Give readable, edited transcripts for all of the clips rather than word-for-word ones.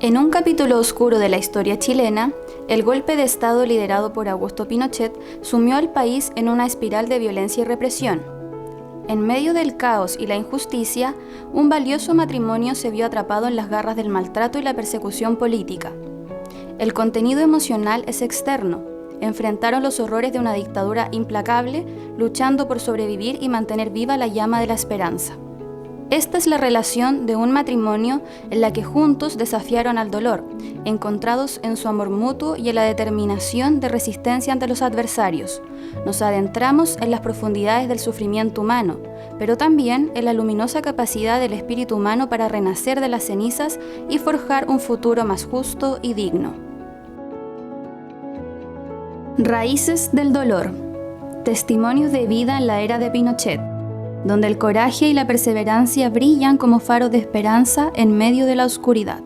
En un capítulo oscuro de la historia chilena, el golpe de Estado liderado por Augusto Pinochet sumió al país en una espiral de violencia y represión. En medio del caos y la injusticia, un valioso matrimonio se vio atrapado en las garras del maltrato y la persecución política. El contenido emocional es externo. Enfrentaron los horrores de una dictadura implacable, luchando por sobrevivir y mantener viva la llama de la esperanza. Esta es la relación de un matrimonio en la que juntos desafiaron al dolor, encontrados en su amor mutuo y en la determinación de resistencia ante los adversarios. Nos adentramos en las profundidades del sufrimiento humano, pero también en la luminosa capacidad del espíritu humano para renacer de las cenizas y forjar un futuro más justo y digno. Raíces del dolor. Testimonios de vida en la era de Pinochet, donde el coraje y la perseverancia brillan como faros de esperanza en medio de la oscuridad.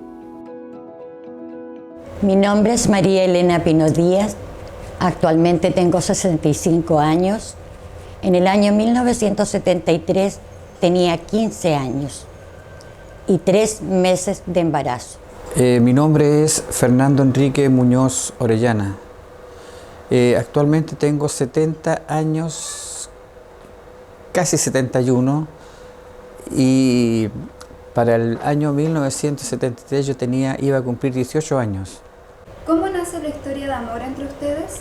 Mi nombre es María Elena Pino Díaz, actualmente tengo 65 años. En el año 1973 tenía 15 años y 3 meses de embarazo. Mi nombre es Fernando Enrique Muñoz Orellana. Actualmente tengo 70 años, casi 71, y para el año 1973 yo iba a cumplir 18 años. ¿Cómo nace la historia de amor entre ustedes?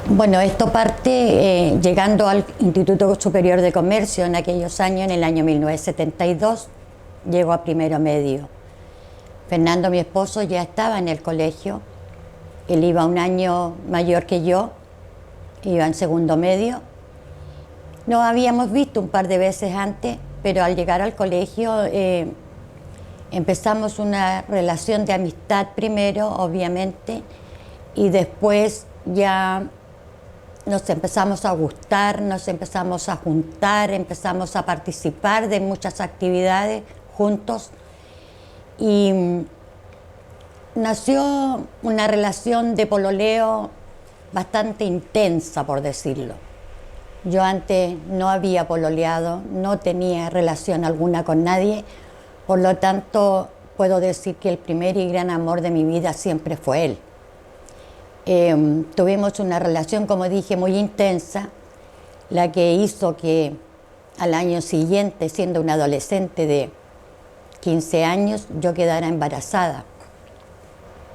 Bueno, esto parte llegando al Instituto Superior de Comercio en aquellos años, en el año 1972, llego a primero medio. Fernando, mi esposo, ya estaba en el colegio. Él iba un año mayor que yo, iba en segundo medio. Nos habíamos visto un par de veces antes, pero al llegar al colegio empezamos una relación de amistad primero, obviamente, y después ya nos empezamos a gustar, nos empezamos a juntar, empezamos a participar de muchas actividades juntos y nació una relación de pololeo bastante intensa, por decirlo. Yo antes no había pololeado, no tenía relación alguna con nadie, por lo tanto puedo decir que el primer y gran amor de mi vida siempre fue él. Tuvimos una relación, como dije, muy intensa, la que hizo que al año siguiente, siendo una adolescente de 15 años, yo quedara embarazada.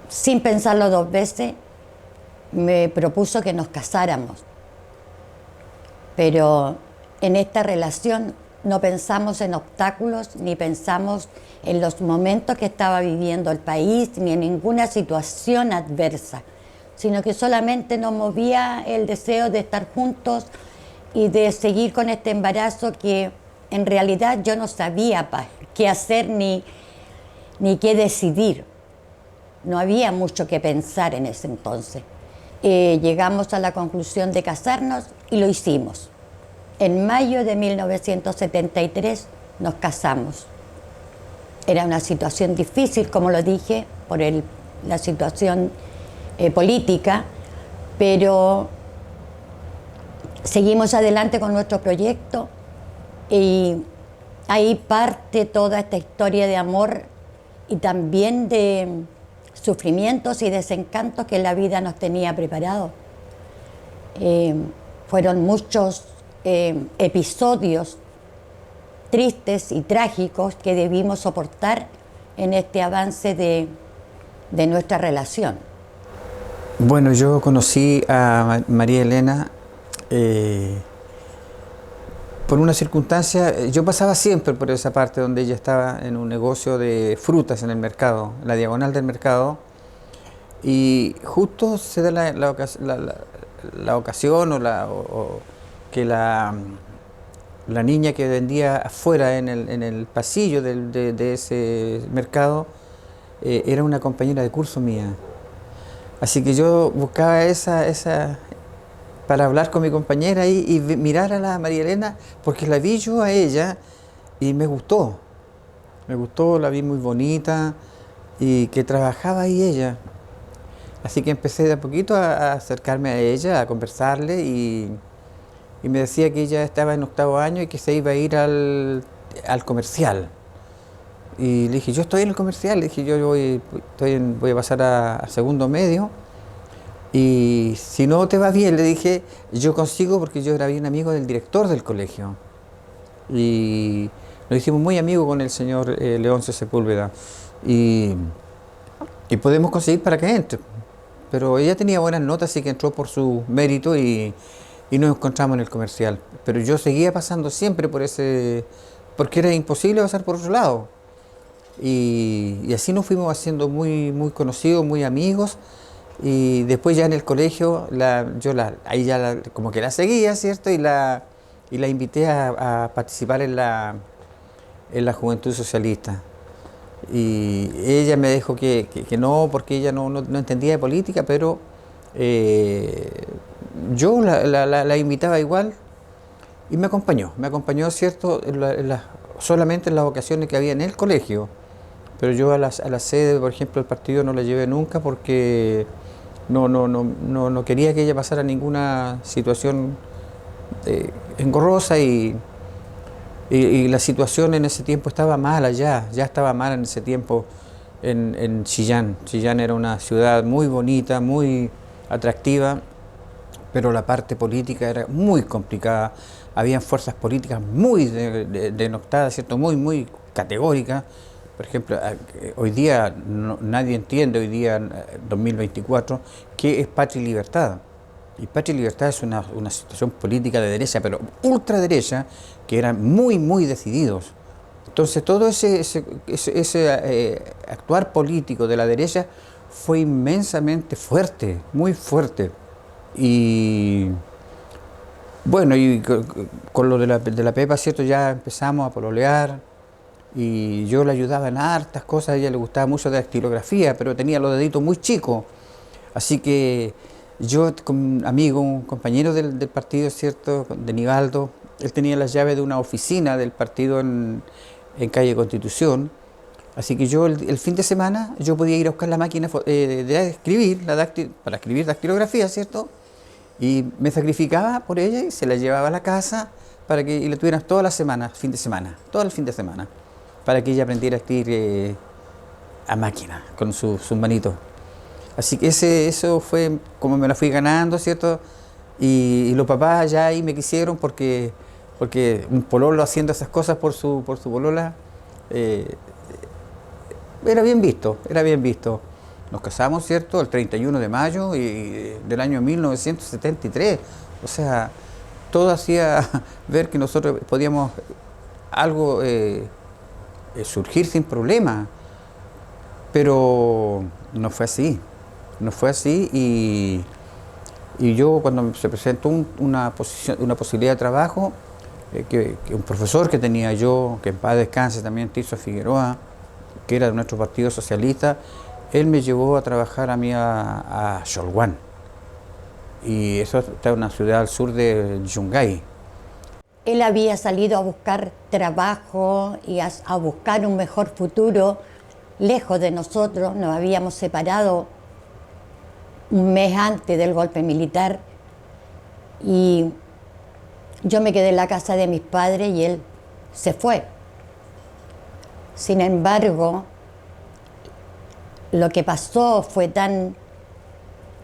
Sin pensarlo 2 veces, me propuso que nos casáramos. Pero en esta relación no pensamos en obstáculos, ni pensamos en los momentos que estaba viviendo el país, ni en ninguna situación adversa, sino que solamente nos movía el deseo de estar juntos y de seguir con este embarazo que en realidad yo no sabía qué hacer ni qué decidir. No había mucho que pensar en ese entonces. Llegamos a la conclusión de casarnos y lo hicimos. En mayo de 1973 nos casamos. Era una situación difícil, como lo dije, por la situación política, pero seguimos adelante con nuestro proyecto y ahí parte toda esta historia de amor y también de sufrimientos y desencantos que la vida nos tenía preparado. Fueron muchos episodios tristes y trágicos que debimos soportar en este avance de nuestra relación. Bueno, yo conocí a María Elena por una circunstancia. Yo pasaba siempre por esa parte donde ella estaba en un negocio de frutas en el mercado, en la diagonal del mercado, y justo se da la ocasión o que la niña que vendía afuera en el pasillo de ese mercado era una compañera de curso mía. Así que yo buscaba esa para hablar con mi compañera y mirar a la María Elena, porque la vi yo a ella y me gustó, la vi muy bonita y que trabajaba ahí ella. Así que empecé de a poquito a acercarme a ella, a conversarle y me decía que ella estaba en 8º año y que se iba a ir al comercial. Y le dije, yo estoy en el comercial, le dije, voy a pasar a segundo medio. Y si no te va bien, le dije, yo consigo, porque yo era bien amigo del director del colegio. Y nos hicimos muy amigos con el señor Leoncio Sepúlveda. Y, y podemos conseguir para que entre. Pero ella tenía buenas notas, así que entró por su mérito y nos encontramos en el comercial. Pero yo seguía pasando siempre porque era imposible pasar por otro lado. Y así nos fuimos haciendo muy conocidos, muy amigos. Y después ya en el colegio, como que la seguía, ¿cierto? Y la invité a participar en la Juventud Socialista. Y ella me dijo que no, porque ella no entendía de política, pero yo la invitaba igual y me acompañó, ¿cierto? Solamente en las ocasiones que había en el colegio, pero yo a la sede, por ejemplo, del partido no la llevé nunca porque no quería que ella pasara ninguna situación engorrosa y la situación en ese tiempo estaba mala ya estaba mala en ese tiempo en Chillán. Chillán era una ciudad muy bonita, muy atractiva, pero la parte política era muy complicada. Habían fuerzas políticas muy denostadas, ¿cierto? Muy categóricas. Por ejemplo, hoy día nadie entiende, hoy día 2024, qué es Patria y Libertad. Y Patria y Libertad es una situación política de derecha, pero ultraderecha, que eran muy decididos. Entonces todo ese actuar político de la derecha fue inmensamente fuerte, muy fuerte. Y bueno, y con lo de la Pepa, ¿cierto? Ya empezamos a pololear y yo le ayudaba en hartas cosas. A ella le gustaba mucho de dactilografía, pero tenía los deditos muy chicos. Así que yo, con un amigo, un compañero del partido, ¿cierto? De Nivaldo, él tenía las llaves de una oficina del partido en calle Constitución. Así que yo el fin de semana yo podía ir a buscar la máquina de escribir, para escribir dactilografía, ¿cierto? Y me sacrificaba por ella y se la llevaba a la casa y la tuvieran toda la semana, todo el fin de semana, para que ella aprendiera a escribir a máquina, con sus manitos. Así que eso fue como me la fui ganando, ¿cierto? Y los papás ya ahí me quisieron porque un pololo haciendo esas cosas por su polola era bien visto, era bien visto. Nos casamos, ¿cierto?, el 31 de mayo del año 1973. O sea, todo hacía ver que nosotros podíamos algo surgir sin problema. Pero no fue así. No fue así y yo cuando se presentó una posibilidad de trabajo, que un profesor que tenía yo, que en paz descanse también, Tirso Figueroa, que era de nuestro partido socialista, él me llevó a trabajar a mí a Cholguán. Y eso está en una ciudad al sur de Yungay. Él había salido a buscar trabajo y a buscar un mejor futuro lejos de nosotros. Nos habíamos separado un mes antes del golpe militar y yo me quedé en la casa de mis padres y él se fue. Sin embargo, lo que pasó fue tan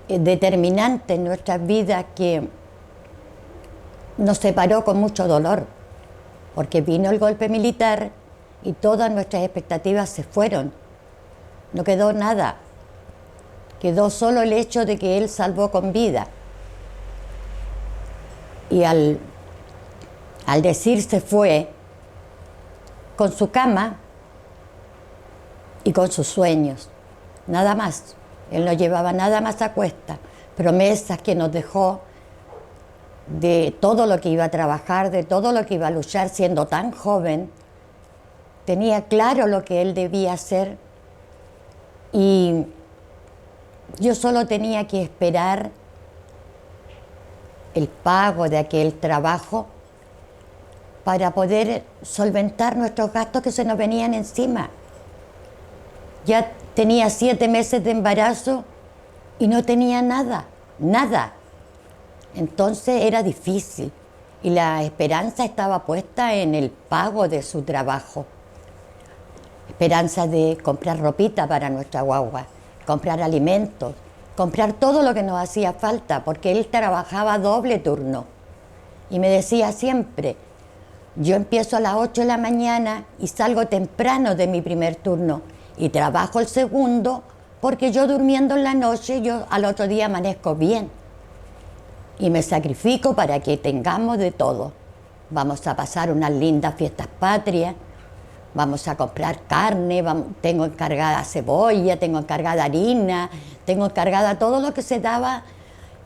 determinante en nuestras vidas que nos separó con mucho dolor, porque vino el golpe militar y todas nuestras expectativas se fueron. No quedó nada. Quedó solo el hecho de que él salvó con vida. Y al decir se fue, con su cama y con sus sueños, nada más. Él no llevaba nada más a cuesta, promesas que nos dejó de todo lo que iba a trabajar, de todo lo que iba a luchar siendo tan joven. Tenía claro lo que él debía hacer y yo solo tenía que esperar el pago de aquel trabajo para poder solventar nuestros gastos que se nos venían encima. Ya tenía 7 meses de embarazo y no tenía nada. Entonces era difícil y la esperanza estaba puesta en el pago de su trabajo. esperanza de comprar ropita para nuestra guagua, comprar alimentos, comprar todo lo que nos hacía falta, porque él trabajaba doble turno. Y me decía siempre, yo empiezo a las 8 de la mañana y salgo temprano de mi primer turno y trabajo el segundo, porque yo durmiendo en la noche, yo al otro día amanezco bien. Y me sacrifico para que tengamos de todo. Vamos a pasar unas lindas fiestas patrias, vamos a comprar carne, tengo encargada cebolla, tengo encargada harina, tengo encargada todo lo que se daba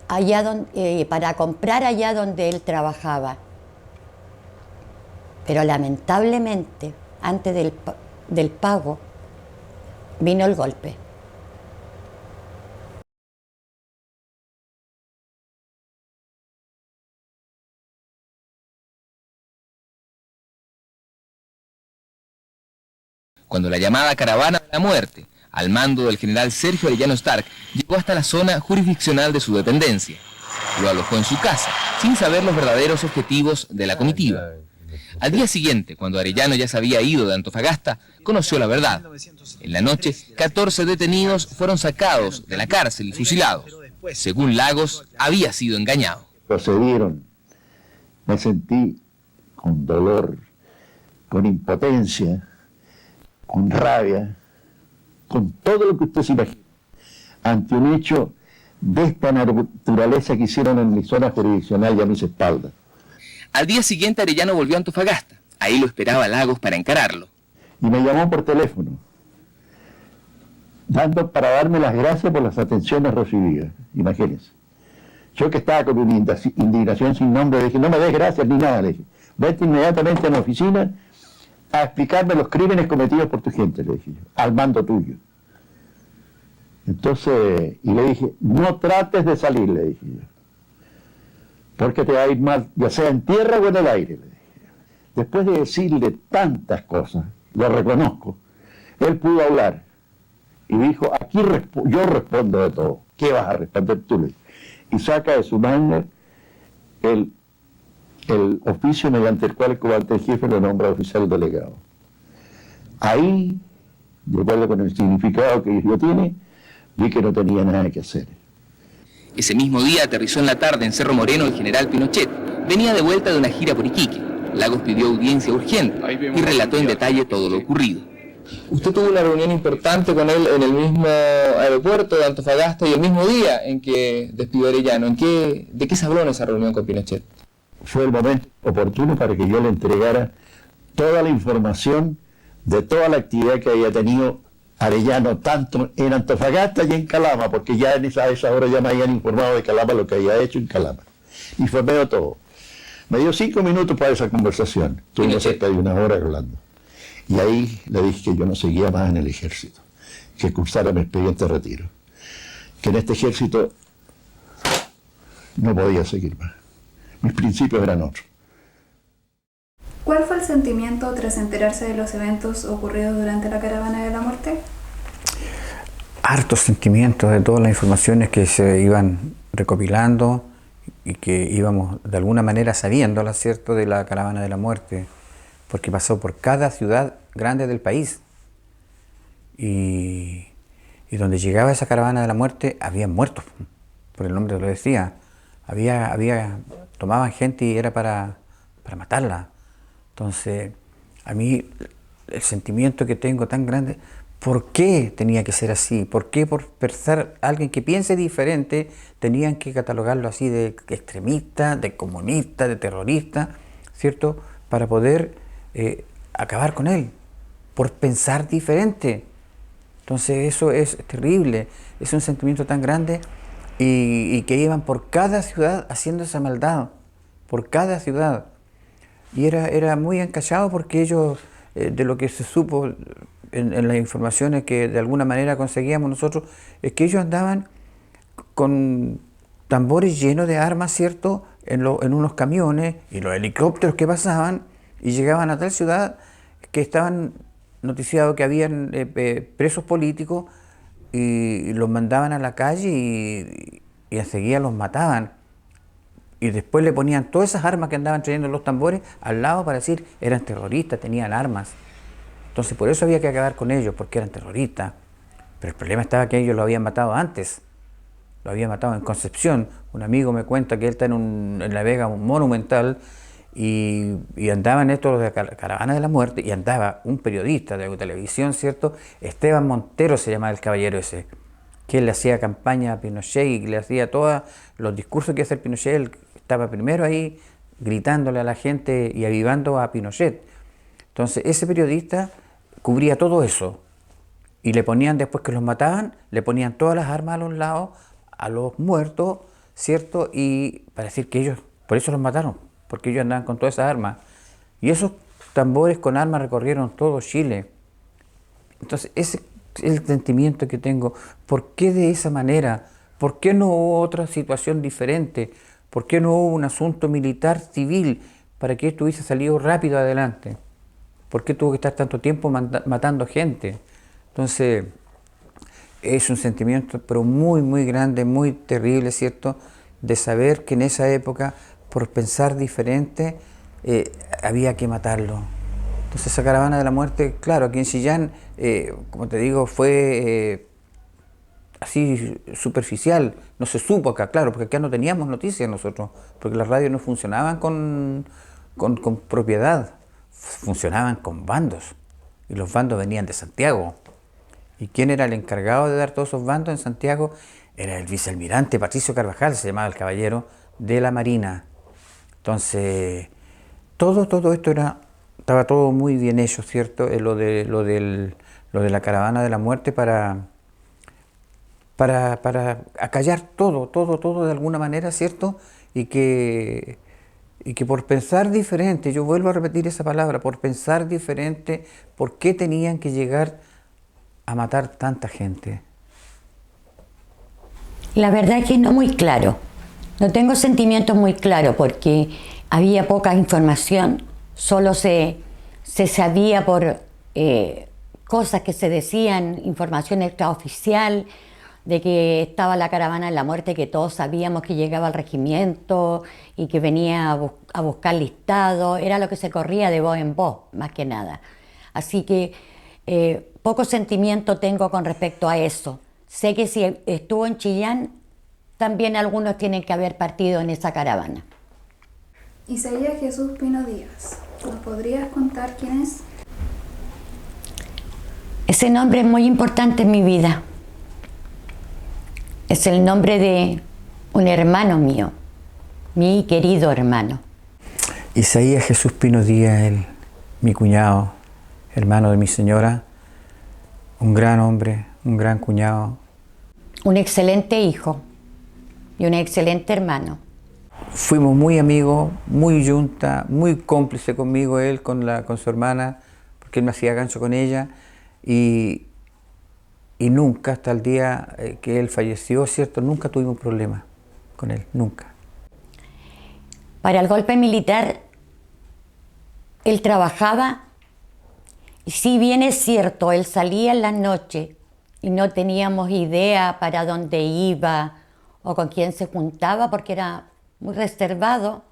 allá para comprar allá donde él trabajaba. Pero lamentablemente, antes del pago, vino el golpe. Cuando la llamada Caravana de la Muerte, al mando del general Sergio Arellano Stark, llegó hasta la zona jurisdiccional de su dependencia. Lo alojó en su casa, sin saber los verdaderos objetivos de la comitiva. Al día siguiente, cuando Arellano ya se había ido de Antofagasta, conoció la verdad. En la noche, 14 detenidos fueron sacados de la cárcel y fusilados. Según Lagos, había sido engañado. Procedieron. Me sentí con dolor, con impotencia, con rabia, con todo lo que usted se imagina, ante un hecho de esta naturaleza que hicieron en mi zona jurisdiccional y a mis espaldas. Al día siguiente Arellano volvió a Antofagasta. Ahí lo esperaba Lagos para encararlo. Y me llamó por teléfono, para darme las gracias por las atenciones recibidas. Imagínense. Yo que estaba con mi indignación sin nombre, le dije, no me des gracias ni nada, le dije. Vete inmediatamente a mi oficina a explicarme los crímenes cometidos por tu gente, le dije yo, al mando tuyo. Entonces, y le dije, no trates de salir, le dije yo, porque te va a ir mal, ya sea en tierra o en el aire, le dije. Después de decirle tantas cosas, lo reconozco, él pudo hablar y dijo, aquí yo respondo de todo, ¿qué vas a responder tú? Le dije. Y saca de su manga el oficio mediante el cual el comandante en jefe lo nombra oficial delegado. Ahí, de acuerdo con el significado que ello tiene, vi que no tenía nada que hacer. Ese mismo día aterrizó en la tarde en Cerro Moreno el general Pinochet. Venía de vuelta de una gira por Iquique. Lagos pidió audiencia urgente y relató en detalle todo lo ocurrido. Usted tuvo una reunión importante con él en el mismo aeropuerto de Antofagasta y el mismo día en que despidió a Arellano. ¿De qué se habló en esa reunión con Pinochet? Fue el momento oportuno para que yo le entregara toda la información de toda la actividad que había tenido Arellano, tanto en Antofagasta y en Calama, porque ya a esa hora ya me habían informado de Calama lo que había hecho en Calama. Y fue medio todo. Me dio 5 minutos para esa conversación. Estuvimos cerca de 1 hora hablando. Y ahí le dije que yo no seguía más en el ejército, que cursara mi expediente de retiro, que en este ejército no podía seguir más. Mis principios eran otros. ¿Cuál fue el sentimiento tras enterarse de los eventos ocurridos durante la Caravana de la Muerte? Hartos sentimientos de todas las informaciones que se iban recopilando y que íbamos de alguna manera sabiendo, ¿cierto?, de la Caravana de la Muerte, porque pasó por cada ciudad grande del país. Y donde llegaba esa Caravana de la Muerte, había muertos, por el nombre lo decía. Tomaban gente y era para matarla. Entonces, a mí el sentimiento que tengo tan grande, ¿por qué tenía que ser así? ¿Por qué por ser alguien que piense diferente tenían que catalogarlo así de extremista, de comunista, de terrorista, ¿cierto? Para poder acabar con él, por pensar diferente. Entonces eso es terrible, es un sentimiento tan grande y que iban por cada ciudad haciendo esa maldad, por cada ciudad. Y era muy encallado porque ellos, de lo que se supo en las informaciones que de alguna manera conseguíamos nosotros, es que ellos andaban con tambores llenos de armas, ¿cierto?, en unos camiones y los helicópteros que pasaban y llegaban a tal ciudad que estaban noticiados que habían presos políticos y los mandaban a la calle y enseguida los mataban. Y después le ponían todas esas armas que andaban trayendo los tambores al lado para decir eran terroristas, tenían armas. Entonces por eso había que acabar con ellos, porque eran terroristas. Pero el problema estaba que ellos lo habían matado antes. Lo habían matado en Concepción. Un amigo me cuenta que él está en La Vega, un monumental, y andaban estos de la Caravana de la Muerte, y andaba un periodista de televisión, ¿cierto? Esteban Montero se llamaba el caballero ese, que él le hacía campaña a Pinochet y le hacía todos los discursos que hacía Pinochet. Él estaba primero ahí gritándole a la gente y avivando a Pinochet. Entonces ese periodista cubría todo eso, y le ponían, después que los mataban, le ponían todas las armas a los lados, a los muertos, ¿cierto? Y para decir que ellos, por eso los mataron, porque ellos andaban con todas esas armas. Y esos tambores con armas recorrieron todo Chile. Entonces ese es el sentimiento que tengo. ¿Por qué de esa manera? ¿Por qué no hubo otra situación diferente? ¿Por qué no hubo un asunto militar civil para que esto hubiese salido rápido adelante? ¿Por qué tuvo que estar tanto tiempo matando gente? Entonces, es un sentimiento pero muy, muy grande, muy terrible, ¿cierto? De saber que en esa época, por pensar diferente, había que matarlo. Entonces esa Caravana de la Muerte, claro, aquí en Chillán, como te digo, fue así superficial, no se supo acá, claro, porque acá no teníamos noticias nosotros, porque las radios no funcionaban con propiedad, funcionaban con bandos, y los bandos venían de Santiago. ¿Y quién era el encargado de dar todos esos bandos en Santiago? Era el vicealmirante Patricio Carvajal, se llamaba el caballero, de la Marina. Entonces, todo esto estaba todo muy bien hecho, ¿cierto? Lo de la Caravana de la Muerte para acallar todo de alguna manera, ¿cierto? Y que por pensar diferente, yo vuelvo a repetir esa palabra, por pensar diferente, ¿por qué tenían que llegar a matar tanta gente? La verdad es que no muy claro. No tengo sentimientos muy claros porque había poca información, solo se sabía por cosas que se decían, información extraoficial, de que estaba la Caravana de la Muerte, que todos sabíamos que llegaba al regimiento y que venía a buscar listado. Era lo que se corría de voz en voz, más que nada. Así que poco sentimiento tengo con respecto a eso. Sé que si estuvo en Chillán, también algunos tienen que haber partido en esa caravana. Isaías Jesús Pino Díaz, ¿nos podrías contar quién es? Ese nombre es muy importante en mi vida. Es el nombre de un hermano mío, mi querido hermano. Isaías Jesús Pino Díaz, mi cuñado, hermano de mi señora, un gran hombre, un gran cuñado. Un excelente hijo y un excelente hermano. Fuimos muy amigos, muy yunta, muy cómplice conmigo él, con su hermana, porque él me hacía gancho con ella, y nunca, hasta el día que él falleció, ¿cierto? Nunca tuvimos problemas con él, nunca. Para el golpe militar, él trabajaba, y si bien es cierto, él salía en las noches y no teníamos idea para dónde iba o con quién se juntaba porque era muy reservado,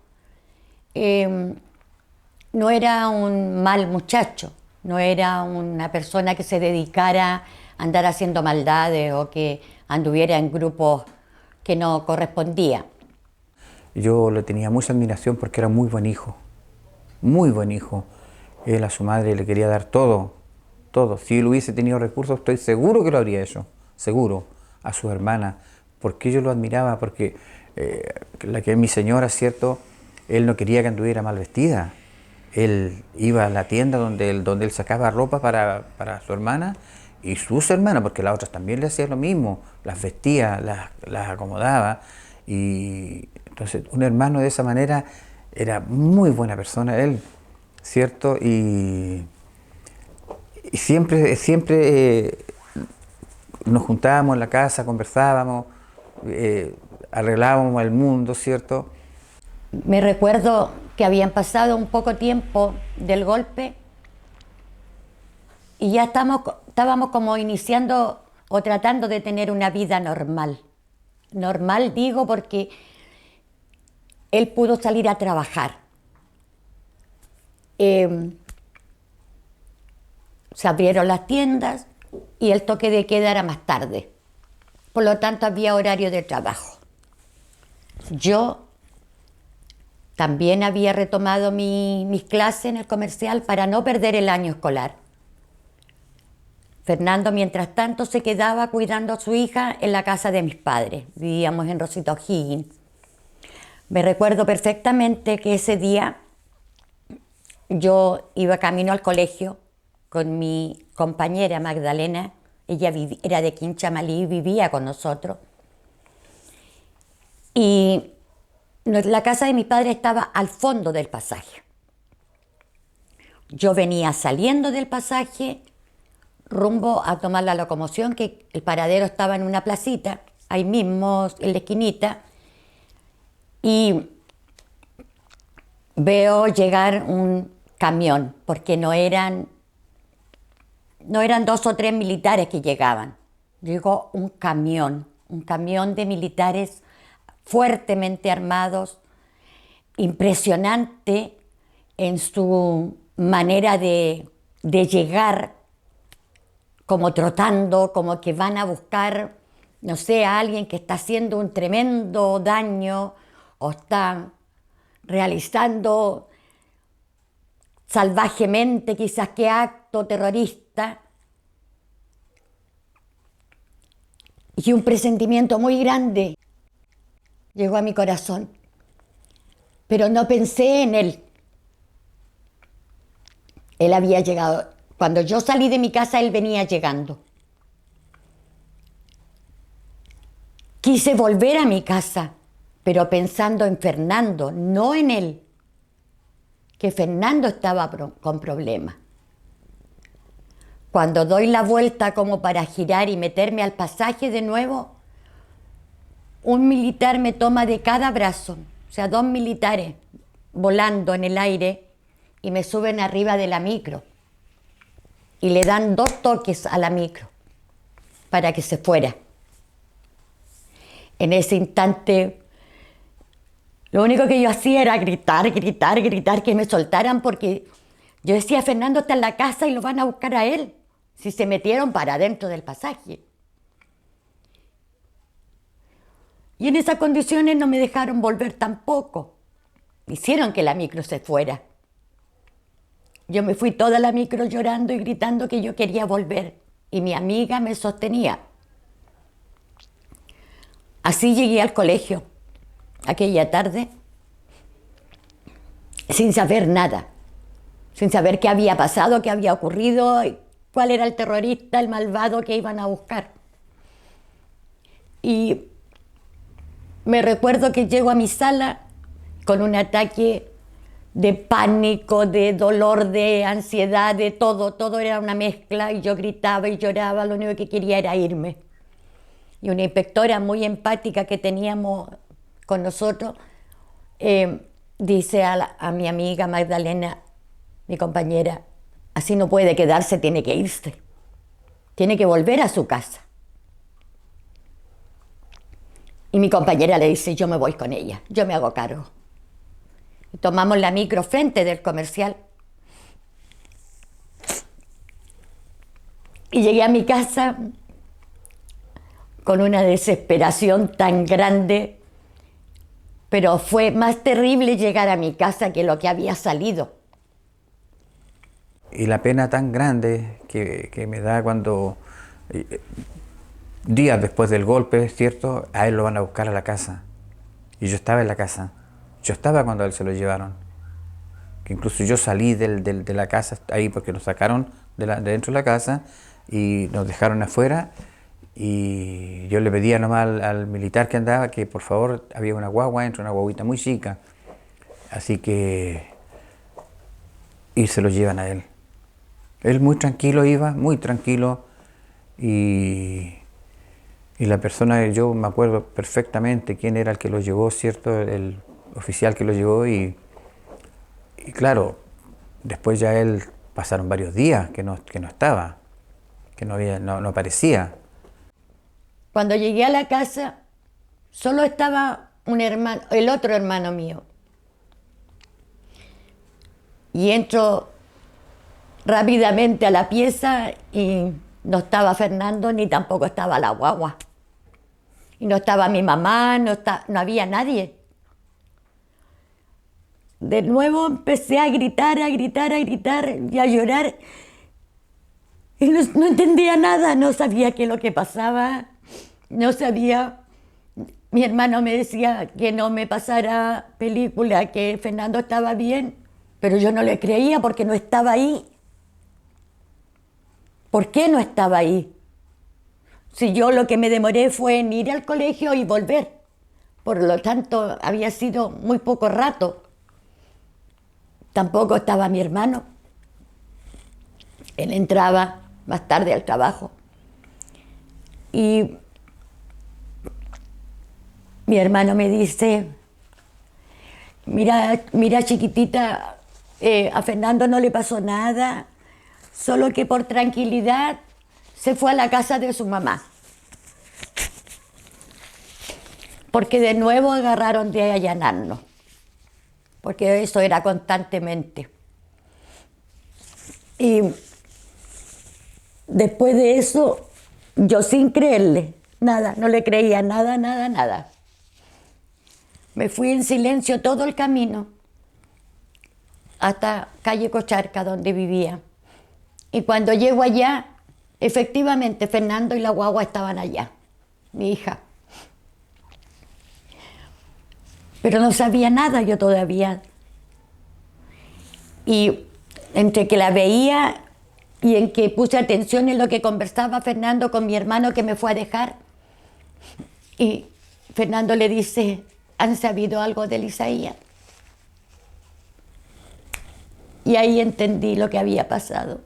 no era un mal muchacho, no era una persona que se dedicara a andar haciendo maldades o que anduviera en grupos que no correspondía. Yo le tenía mucha admiración porque era muy buen hijo, muy buen hijo. Él a su madre le quería dar todo. Si él hubiese tenido recursos, estoy seguro que lo habría hecho, seguro. A su hermana, porque yo lo admiraba, porque la que es mi señora, ¿cierto? Él no quería que anduviera mal vestida. Él iba a la tienda donde él sacaba ropa para su hermana y sus hermanas, porque las otras también le hacían lo mismo, las vestía, las acomodaba. Y entonces un hermano de esa manera era muy buena persona él, ¿cierto? Y siempre nos juntábamos en la casa, conversábamos, arreglábamos el mundo, ¿cierto? Me recuerdo que habían pasado un poco tiempo del golpe y ya estábamos como iniciando o tratando de tener una vida normal. Normal digo porque él pudo salir a se abrieron las tiendas y el toque de queda era más tarde. Por lo tanto, había horario de trabajo. Yo también había retomado mis clases en el comercial para no perder el año escolar. Fernando, mientras tanto, se quedaba cuidando a su hija en la casa de mis padres. Vivíamos en Rosita O'Higgins. Me recuerdo perfectamente que ese día yo iba camino al colegio con mi compañera Magdalena. Ella era de Quinchamalí y vivía con nosotros. Y la casa de mi padre estaba al fondo del pasaje. Yo venía saliendo del pasaje rumbo a tomar la locomoción, que el paradero estaba en una placita, ahí mismo en la esquinita, y veo llegar un camión, porque no eran 2 o 3 militares que llegaban. Llegó un camión de militares fuertemente armados, impresionante en su manera de llegar, como trotando, como que van a buscar, no sé, a alguien que está haciendo un tremendo daño o está realizando salvajemente quizás qué acto terrorista. Y un presentimiento muy grande llegó a mi corazón, pero no pensé en él. Él había llegado. Cuando yo salí de mi casa, él venía llegando. Quise volver a mi casa, pero pensando en Fernando, no en él, que Fernando estaba con problemas. Cuando doy la vuelta como para girar y meterme al pasaje de nuevo, un militar me toma de cada brazo, o sea, 2 militares volando en el aire y me suben arriba de la micro y le dan 2 toques a la micro para que se fuera. En ese instante, lo único que yo hacía era gritar, que me soltaran, porque yo decía, Fernando está en la casa y lo van a buscar a él, si se metieron para adentro del pasaje. Y en esas condiciones no me dejaron volver tampoco. Hicieron que la micro se fuera. Yo me fui toda la micro llorando y gritando que yo quería volver. Y mi amiga me sostenía. Así llegué al colegio, aquella tarde, sin saber nada. Sin saber qué había pasado, qué había ocurrido, cuál era el terrorista, el malvado que iban a buscar. Y me recuerdo que llego a mi sala con un ataque de pánico, de dolor, de ansiedad, de todo. Todo era una mezcla y yo gritaba y lloraba, lo único que quería era irme. Y una inspectora muy empática que teníamos con nosotros dice a mi amiga Magdalena, mi compañera, así no puede quedarse, tiene que irse. Tiene que volver a su casa. Y mi compañera le dice, yo me voy con ella, yo me hago cargo. Y tomamos la micro frente del comercial. Y llegué a mi casa con una desesperación tan grande, pero fue más terrible llegar a mi casa que lo que había salido. Y la pena tan grande que me da cuando, días después del golpe, ¿cierto?, a él lo van a buscar a la casa. Y yo estaba en la casa. Yo estaba cuando a él se lo llevaron. Que incluso yo salí de la casa ahí porque nos sacaron de dentro de la casa y nos dejaron afuera. Y yo le pedía nomás al militar que andaba que por favor, había una guagua dentro, una guaguita muy chica. Así que, y se lo llevan a él. Él muy tranquilo iba, muy tranquilo, y la persona, yo me acuerdo perfectamente quién era el que lo llevó, ¿cierto? El oficial que lo llevó, y claro, después ya él, pasaron varios días que no estaba, que no aparecía. Cuando llegué a la casa, solo estaba un hermano, el otro hermano mío. Y entro rápidamente a la pieza y no estaba Fernando ni tampoco estaba la guagua. Y no estaba mi mamá, no había nadie. De nuevo empecé a gritar y a llorar. Y no entendía nada, no sabía qué es lo que pasaba, no sabía. Mi hermano me decía que no me pasara película, que Fernando estaba bien, pero yo no le creía porque no estaba ahí. ¿Por qué no estaba ahí? Si yo lo que me demoré fue en ir al colegio y volver. Por lo tanto, había sido muy poco rato. Tampoco estaba mi hermano. Él entraba más tarde al trabajo. Y mi hermano me dice, mira chiquitita, a Fernando no le pasó nada, solo que por tranquilidad se fue a la casa de su mamá. Porque de nuevo agarraron de allanarnos, porque eso era constantemente. Y después de eso, yo sin creerle, nada, no le creía nada. Me fui en silencio todo el camino hasta calle Cocharca, donde vivía. Y cuando llego allá, efectivamente Fernando y la guagua estaban allá, mi hija. Pero no sabía nada yo todavía. Y entre que la veía y en que puse atención en lo que conversaba Fernando con mi hermano que me fue a dejar, y Fernando le dice, ¿han sabido algo de Isaías? Y ahí entendí lo que había pasado.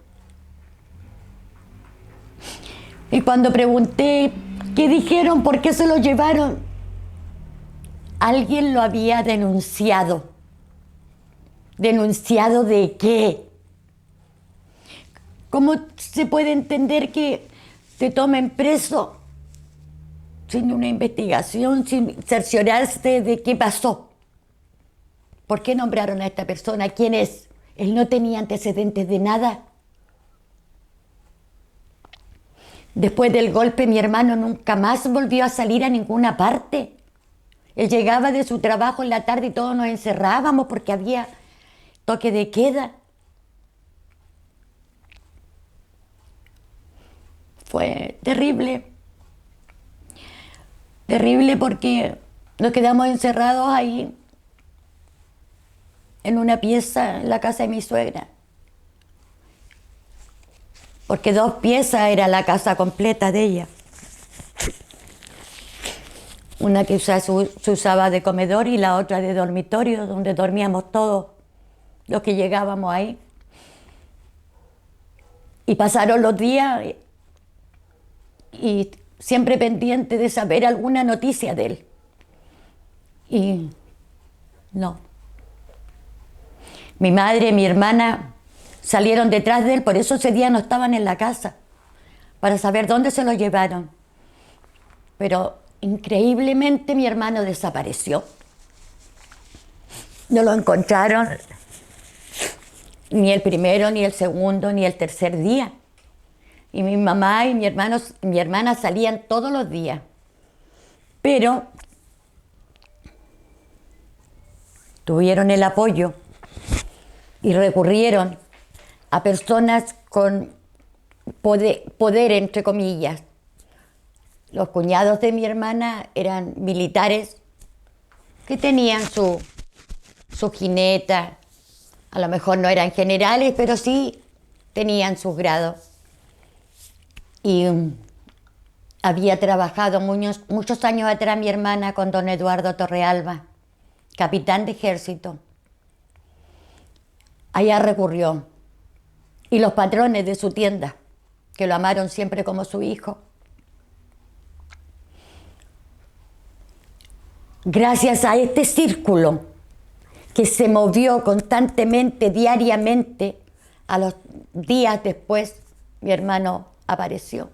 Y cuando pregunté, ¿qué dijeron? ¿Por qué se lo llevaron? Alguien lo había denunciado. ¿Denunciado de qué? ¿Cómo se puede entender que te tomen preso sin una investigación, sin cerciorarse de qué pasó? ¿Por qué nombraron a esta persona? ¿Quién es? Él no tenía antecedentes de nada. Después del golpe, mi hermano nunca más volvió a salir a ninguna parte. Él llegaba de su trabajo en la tarde y todos nos encerrábamos porque había toque de queda. Fue terrible. Terrible porque nos quedamos encerrados ahí en una pieza en la casa de mi suegra. Porque 2 piezas era la casa completa de ella. Una que se usaba de comedor y la otra de dormitorio, donde dormíamos todos los que llegábamos ahí. Y pasaron los días y siempre pendiente de saber alguna noticia de él. Y no. Mi madre y mi hermana salieron detrás de él, por eso ese día no estaban en la casa, para saber dónde se lo llevaron. Pero increíblemente mi hermano desapareció. No lo encontraron ni el primero, ni el segundo, ni el tercer día. Y mi mamá y mi hermana salían todos los días. Pero tuvieron el apoyo y recurrieron a personas con poder, entre comillas. Los cuñados de mi hermana eran militares que tenían su jineta. A lo mejor no eran generales, pero sí tenían sus grados. Y había trabajado muchos años atrás mi hermana con don Eduardo Torrealba, capitán de ejército. Allá recurrió. Y los patrones de su tienda, que lo amaron siempre como su hijo. Gracias a este círculo que se movió constantemente, diariamente, a los días después, mi hermano apareció.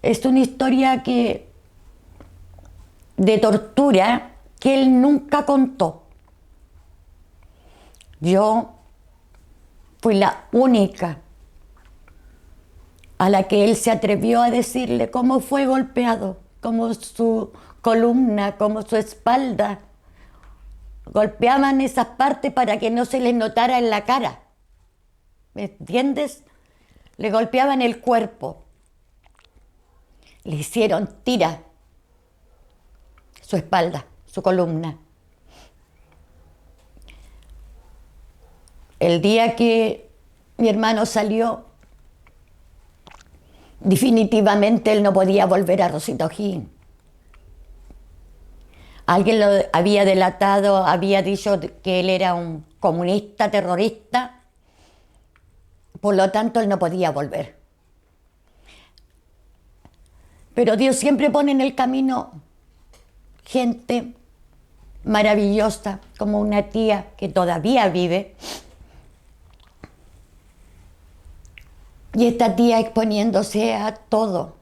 Es una historia de tortura que él nunca contó. Yo fui la única a la que él se atrevió a decirle cómo fue golpeado, cómo su columna, cómo su espalda. Golpeaban esas partes para que no se les notara en la cara. ¿Me entiendes? Le golpeaban el cuerpo. Le hicieron tira su espalda, su columna. El día que mi hermano salió, definitivamente él no podía volver a Rosito O'Higgins. Alguien lo había delatado, había dicho que él era un comunista, terrorista, por lo tanto él no podía volver. Pero Dios siempre pone en el camino gente maravillosa, como una tía que todavía vive. Y esta tía exponiéndose a todo,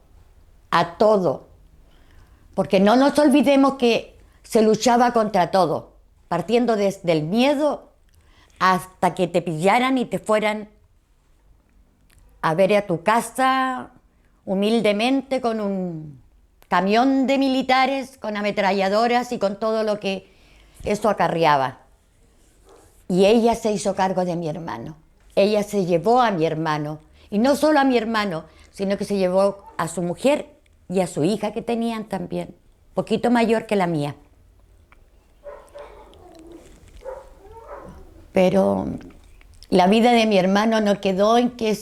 porque no nos olvidemos que se luchaba contra todo, partiendo desde el miedo hasta que te pillaran y te fueran a ver a tu casa humildemente con un camión de militares, con ametralladoras y con todo lo que eso acarreaba. Y ella se hizo cargo de mi hermano, ella se llevó a mi hermano. Y no solo a mi hermano, sino que se llevó a su mujer y a su hija que tenían también, poquito mayor que la mía. Pero la vida de mi hermano no quedó en que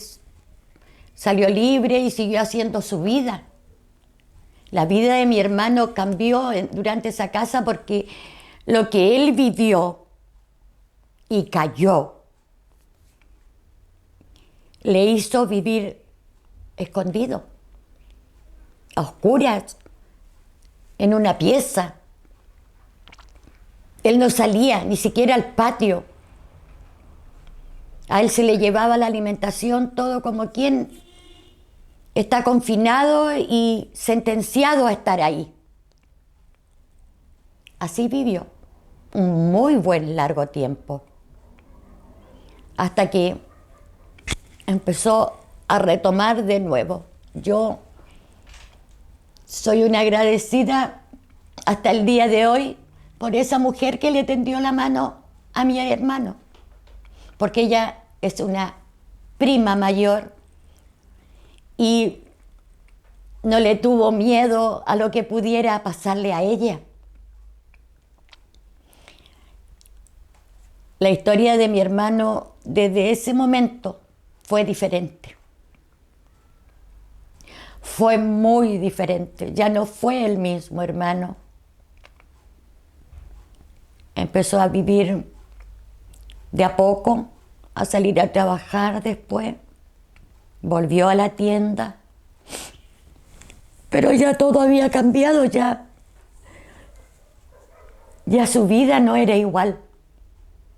salió libre y siguió haciendo su vida. La vida de mi hermano cambió durante esa casa porque lo que él vivió y cayó le hizo vivir escondido, a oscuras, en una pieza. Él no salía ni siquiera al patio. A él se le llevaba la alimentación, todo como quien está confinado y sentenciado a estar ahí. Así vivió un muy buen largo tiempo, hasta que empezó a retomar de nuevo. Yo soy una agradecida hasta el día de hoy por esa mujer que le tendió la mano a mi hermano, porque ella es una prima mayor y no le tuvo miedo a lo que pudiera pasarle a ella. La historia de mi hermano desde ese momento fue diferente. Fue muy diferente. Ya no fue el mismo hermano. Empezó a vivir de a poco, a salir a trabajar después. Volvió a la tienda. Pero ya todo había cambiado, ya su vida no era igual.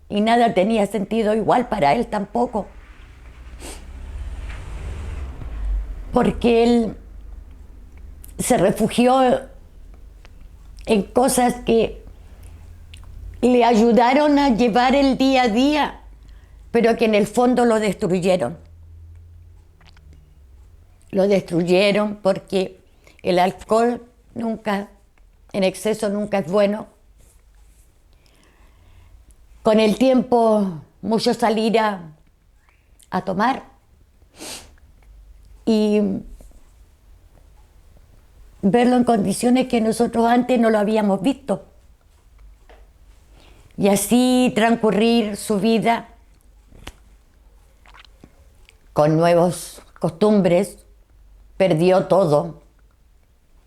Y nada tenía sentido igual para él tampoco. Porque él se refugió en cosas que le ayudaron a llevar el día a día, pero que en el fondo lo destruyeron. Lo destruyeron porque el alcohol nunca, en exceso nunca es bueno. Con el tiempo, mucho salir a tomar. Y verlo en condiciones que nosotros antes no lo habíamos visto. Y así transcurrir su vida con nuevas costumbres. Perdió todo.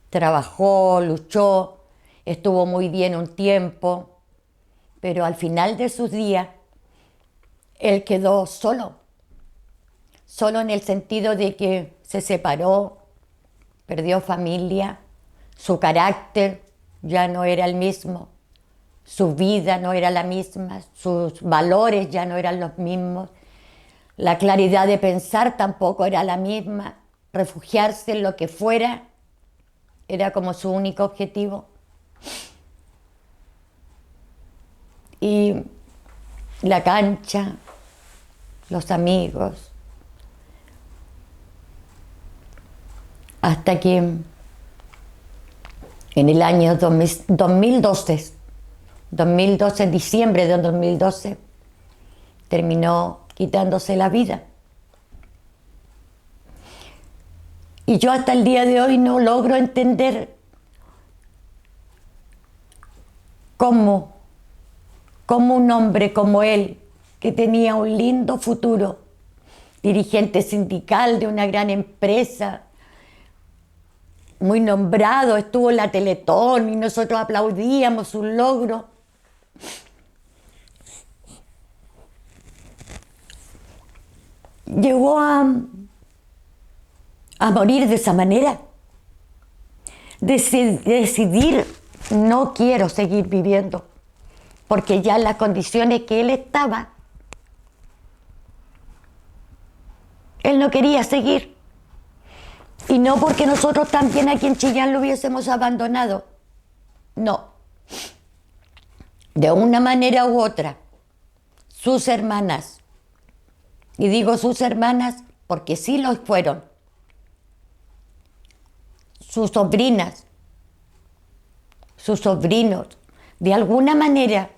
Trabajó, luchó, estuvo muy bien un tiempo, pero al final de sus días, él quedó solo. Solo en el sentido de que se separó, perdió familia, su carácter ya no era el mismo, su vida no era la misma, sus valores ya no eran los mismos, la claridad de pensar tampoco era la misma, refugiarse en lo que fuera era como su único objetivo. Y la cancha, los amigos, hasta que en el año 2012, en diciembre de 2012, terminó quitándose la vida. Y yo hasta el día de hoy no logro entender cómo un hombre como él, que tenía un lindo futuro, dirigente sindical de una gran empresa, muy nombrado, estuvo en la Teletón y nosotros aplaudíamos su logro. Llegó a morir de esa manera. Decidir, no quiero seguir viviendo, porque ya en las condiciones que él estaba, él no quería seguir. Y no porque nosotros también aquí en Chillán lo hubiésemos abandonado. No. De una manera u otra, sus hermanas, y digo sus hermanas porque sí lo fueron, sus sobrinas, sus sobrinos, de alguna manera,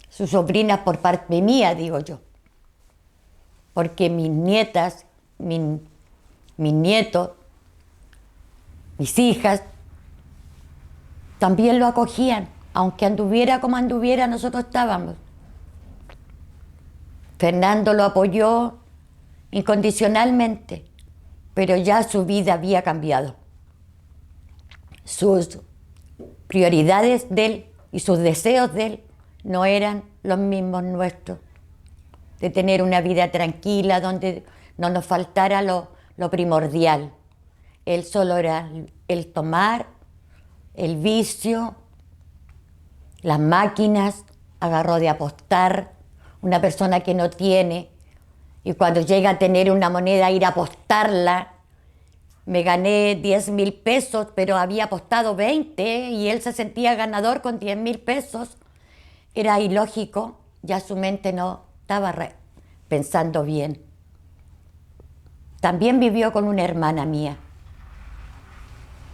sus sobrinas por parte mía, digo yo, porque mis nietas, mis nietos, mis hijas, también lo acogían, aunque anduviera como anduviera, nosotros estábamos. Fernando lo apoyó incondicionalmente, pero ya su vida había cambiado. Sus prioridades de él y sus deseos de él no eran los mismos nuestros, de tener una vida tranquila donde no nos faltara lo primordial. Él solo era el tomar, el vicio, las máquinas, agarró de apostar, una persona que no tiene, y cuando llega a tener una moneda, ir a apostarla. Me gané 10,000 pesos, pero había apostado 20 y él se sentía ganador con 10,000 pesos. Era ilógico, ya su mente no estaba pensando bien. También vivió con una hermana mía.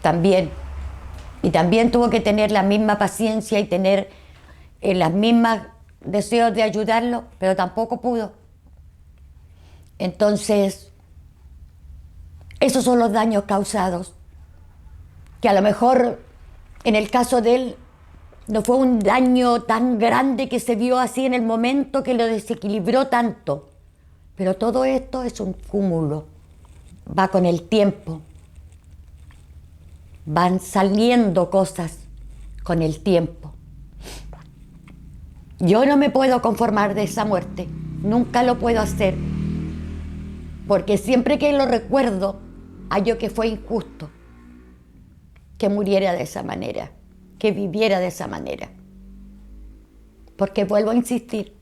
También. Y también tuvo que tener la misma paciencia y tener las mismas deseos de ayudarlo, pero tampoco pudo. Entonces, esos son los daños causados, que a lo mejor en el caso de él no fue un daño tan grande que se vio así en el momento que lo desequilibró tanto, pero todo esto es un cúmulo, va con el tiempo, van saliendo cosas con el tiempo. Yo no me puedo conformar de esa muerte, nunca lo puedo hacer, porque siempre que lo recuerdo, hallo que fue injusto que muriera de esa manera, que viviera de esa manera. Porque vuelvo a insistir,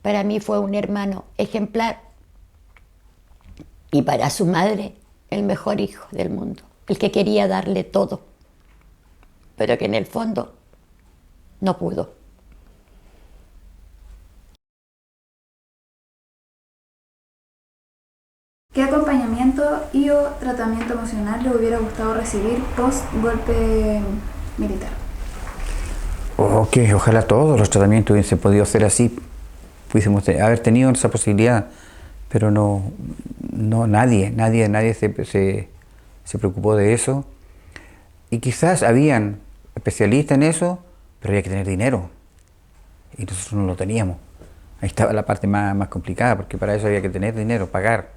para mí fue un hermano ejemplar y para su madre el mejor hijo del mundo, el que quería darle todo, pero que en el fondo no pudo. ¿Qué acompañamiento y o tratamiento emocional le hubiera gustado recibir post-golpe militar? Ojalá todos los tratamientos hubiesen podido hacer así, pudiésemos haber tenido esa posibilidad, pero no nadie se preocupó de eso. Y quizás habían especialistas en eso, pero había que tener dinero, y nosotros no lo teníamos. Ahí estaba la parte más complicada, porque para eso había que tener dinero, pagar.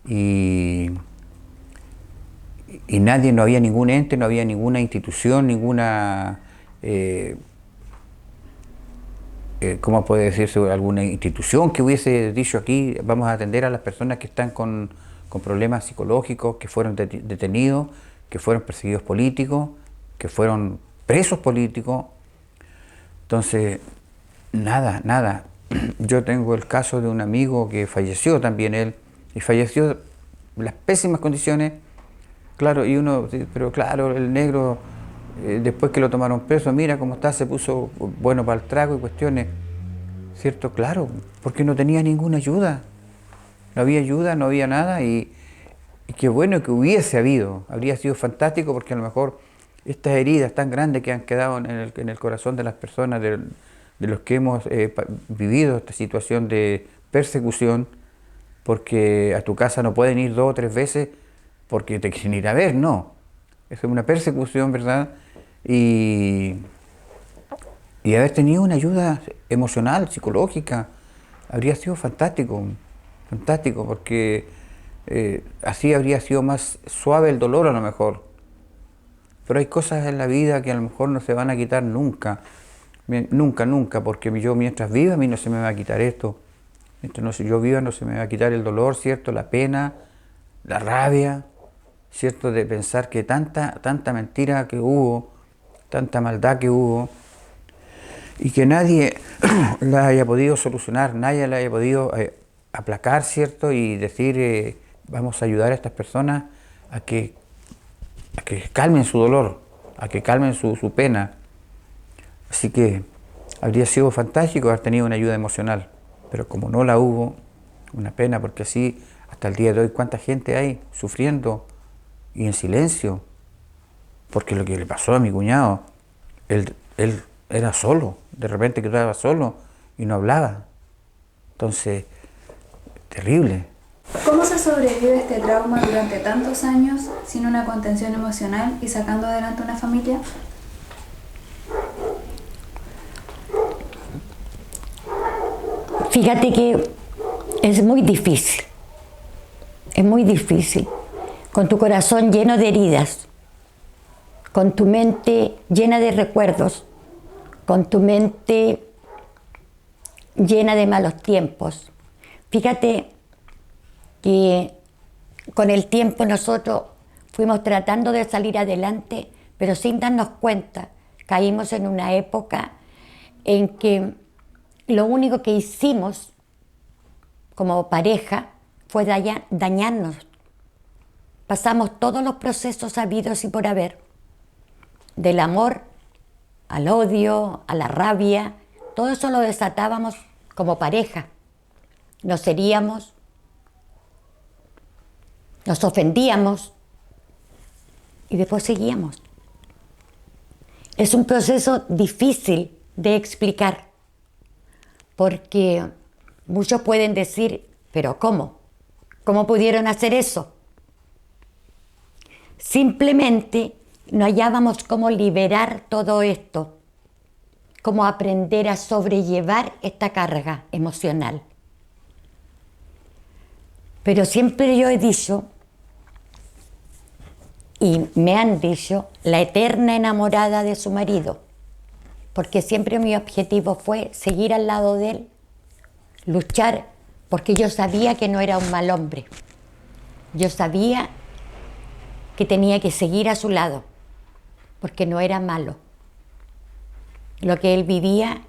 Y nadie, no había ningún ente, no había ninguna institución, ninguna, ¿cómo puede decirse? Alguna institución que hubiese dicho aquí vamos a atender a las personas que están con problemas psicológicos, que fueron detenidos, que fueron perseguidos políticos, que fueron presos políticos. Entonces, nada. Yo tengo el caso de un amigo que falleció también él, y falleció en las pésimas condiciones, claro, y uno, pero claro, el negro, después que lo tomaron preso, mira cómo está, se puso bueno para el trago y cuestiones. ¿cierto? Claro, porque no tenía ninguna ayuda. No había ayuda, no había nada y qué bueno que hubiese habido. Habría sido fantástico porque a lo mejor estas heridas tan grandes que han quedado en el corazón de las personas, de los que hemos vivido esta situación de persecución, porque a tu casa no pueden ir 2 o 3 veces porque te quieren ir a ver, no. Es una persecución, ¿verdad? Y haber tenido una ayuda emocional, psicológica, habría sido fantástico, fantástico, porque así habría sido más suave el dolor a lo mejor. Pero hay cosas en la vida que a lo mejor no se van a quitar nunca, nunca, nunca, porque yo mientras viva a mí no se me va a quitar esto. Mientras yo viva no se me va a quitar el dolor, ¿cierto? La pena, la rabia, ¿cierto? De pensar que tanta mentira que hubo, tanta maldad que hubo, y que nadie la haya podido solucionar, nadie la haya podido aplacar, ¿cierto? Y decir, vamos a ayudar a estas personas a que calmen su dolor, a que calmen su pena. Así que habría sido fantástico haber tenido una ayuda emocional, pero como no la hubo, una pena, porque así hasta el día de hoy cuánta gente hay sufriendo y en silencio, porque lo que le pasó a mi cuñado, él era solo, de repente quedaba solo y no hablaba. Entonces, terrible. ¿Cómo se sobrevive este trauma durante tantos años sin una contención emocional y sacando adelante una familia? Fíjate que es muy difícil, con tu corazón lleno de heridas, con tu mente llena de recuerdos, con tu mente llena de malos tiempos. Fíjate que con el tiempo nosotros fuimos tratando de salir adelante, pero sin darnos cuenta, caímos en una época en que lo único que hicimos como pareja fue dañarnos. Pasamos todos los procesos habidos y por haber, del amor al odio, a la rabia, todo eso lo desatábamos como pareja. Nos heríamos, nos ofendíamos y después seguíamos. Es un proceso difícil de explicar, porque muchos pueden decir, ¿pero cómo? ¿Cómo pudieron hacer eso? Simplemente no hallábamos cómo liberar todo esto, cómo aprender a sobrellevar esta carga emocional. Pero siempre yo he dicho, y me han dicho, la eterna enamorada de su marido, porque siempre mi objetivo fue seguir al lado de él, luchar, porque yo sabía que no era un mal hombre. Yo sabía que tenía que seguir a su lado, porque no era malo. Lo que él vivía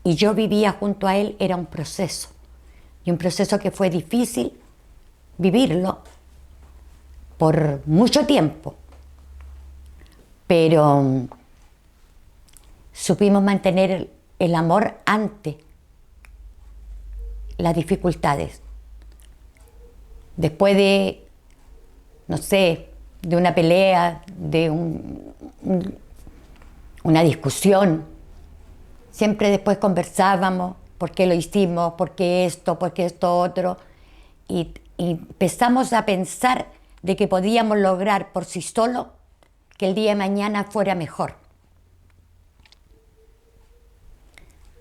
y yo vivía junto a él era un proceso, y un proceso que fue difícil vivirlo por mucho tiempo, pero supimos mantener el amor ante las dificultades. Después de, no sé, de una pelea, de una discusión, siempre después conversábamos, ¿por qué lo hicimos? ¿Por qué esto? ¿Por qué esto otro? Y empezamos a pensar de que podíamos lograr por sí solos que el día de mañana fuera mejor.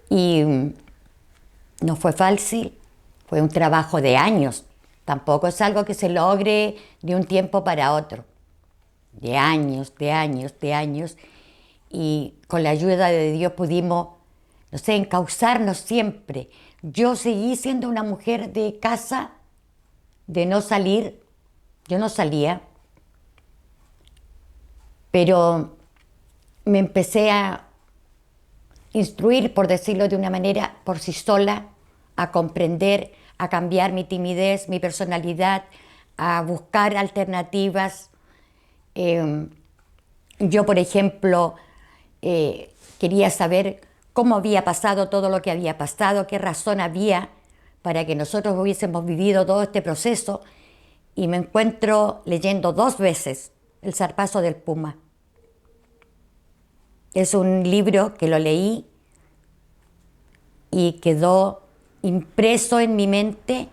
Y no fue fácil, fue un trabajo de años. Tampoco es algo que se logre de un tiempo para otro. De años. Y con la ayuda de Dios pudimos, no sé, encauzarnos siempre. Yo seguí siendo una mujer de casa, de no salir. Yo no salía, pero me empecé a instruir, por decirlo de una manera, por sí sola, a comprender, a cambiar mi timidez, mi personalidad, a buscar alternativas. Yo, por ejemplo, quería saber cómo había pasado todo lo que había pasado, qué razón había para que nosotros hubiésemos vivido todo este proceso, y me encuentro leyendo 2 veces El zarpazo del puma. Es un libro que lo leí y quedó impreso en mi mente,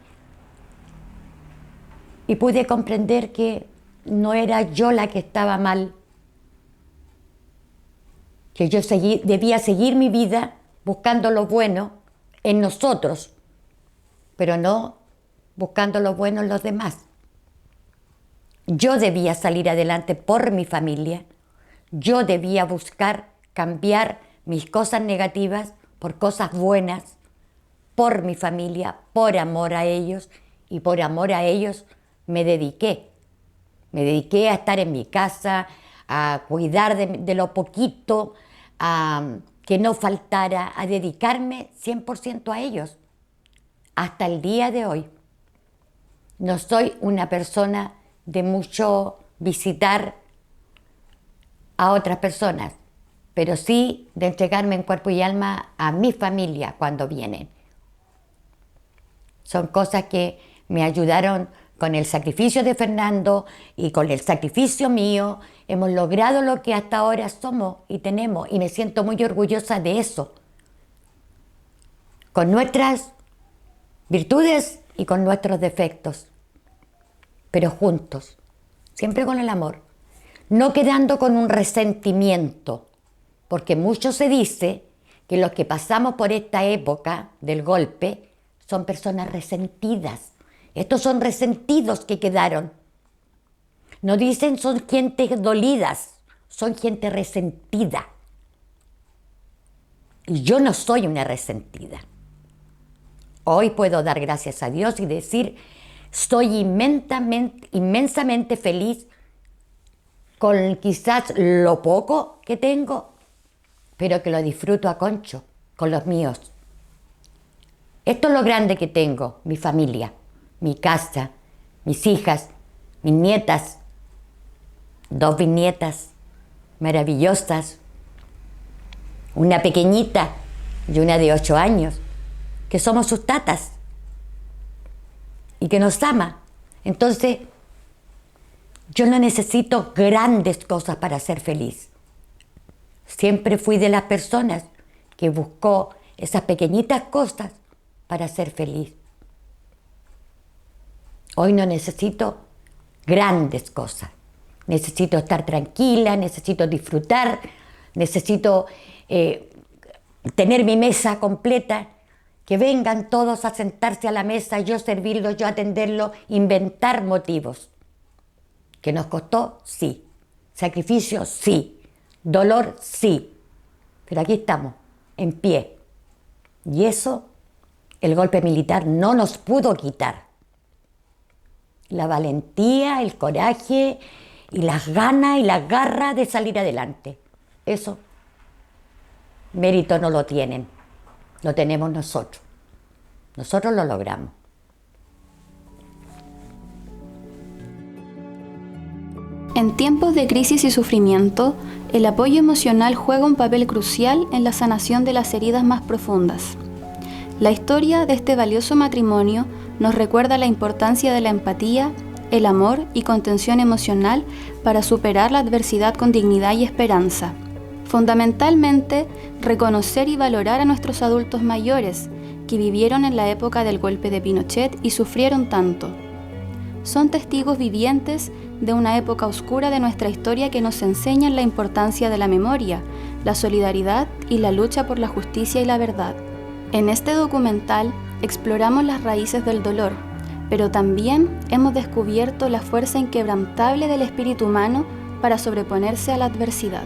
y pude comprender que no era yo la que estaba mal, que yo debía seguir mi vida buscando lo bueno en nosotros, pero no buscando lo bueno en los demás. Yo debía salir adelante por mi familia, yo debía buscar cambiar mis cosas negativas por cosas buenas, por mi familia, por amor a ellos, y por amor a ellos me dediqué a estar en mi casa, a cuidar de lo poquito, a que no faltara, a dedicarme 100% a ellos. Hasta el día de hoy. No soy una persona de mucho visitar a otras personas, pero sí de entregarme en cuerpo y alma a mi familia cuando vienen. Son cosas que me ayudaron. Con el sacrificio de Fernando y con el sacrificio mío, hemos logrado lo que hasta ahora somos y tenemos, y me siento muy orgullosa de eso. Con nuestras virtudes y con nuestros defectos, pero juntos, siempre con el amor, no quedando con un resentimiento, porque mucho se dice que los que pasamos por esta época del golpe son personas resentidas. Estos son resentidos que quedaron. No dicen son gente dolidas, son gente resentida. Y yo no soy una resentida. Hoy puedo dar gracias a Dios y decir, estoy inmensamente feliz con quizás lo poco que tengo, pero que lo disfruto a concho con los míos. Esto es lo grande que tengo, mi familia. Mi casa, mis hijas, mis nietas, 2 bisnietas maravillosas, una pequeñita y una de 8 años, que somos sus tatas y que nos ama. Entonces, yo no necesito grandes cosas para ser feliz. Siempre fui de las personas que buscó esas pequeñitas cosas para ser feliz. Hoy no necesito grandes cosas. Necesito estar tranquila, necesito disfrutar, necesito tener mi mesa completa, que vengan todos a sentarse a la mesa, yo servirlos, yo atenderlos, inventar motivos. ¿Que nos costó? Sí. ¿Sacrificio? Sí. ¿Dolor? Sí. Pero aquí estamos, en pie. Y eso el golpe militar no nos pudo quitar. La valentía, el coraje y las ganas y las garras de salir adelante. Eso, mérito no lo tienen, lo tenemos nosotros. Nosotros lo logramos. En tiempos de crisis y sufrimiento, el apoyo emocional juega un papel crucial en la sanación de las heridas más profundas. La historia de este valioso matrimonio nos recuerda la importancia de la empatía, el amor y contención emocional para superar la adversidad con dignidad y esperanza. Fundamentalmente, reconocer y valorar a nuestros adultos mayores que vivieron en la época del golpe de Pinochet y sufrieron tanto. Son testigos vivientes de una época oscura de nuestra historia que nos enseñan la importancia de la memoria, la solidaridad y la lucha por la justicia y la verdad. En este documental exploramos las raíces del dolor, pero también hemos descubierto la fuerza inquebrantable del espíritu humano para sobreponerse a la adversidad.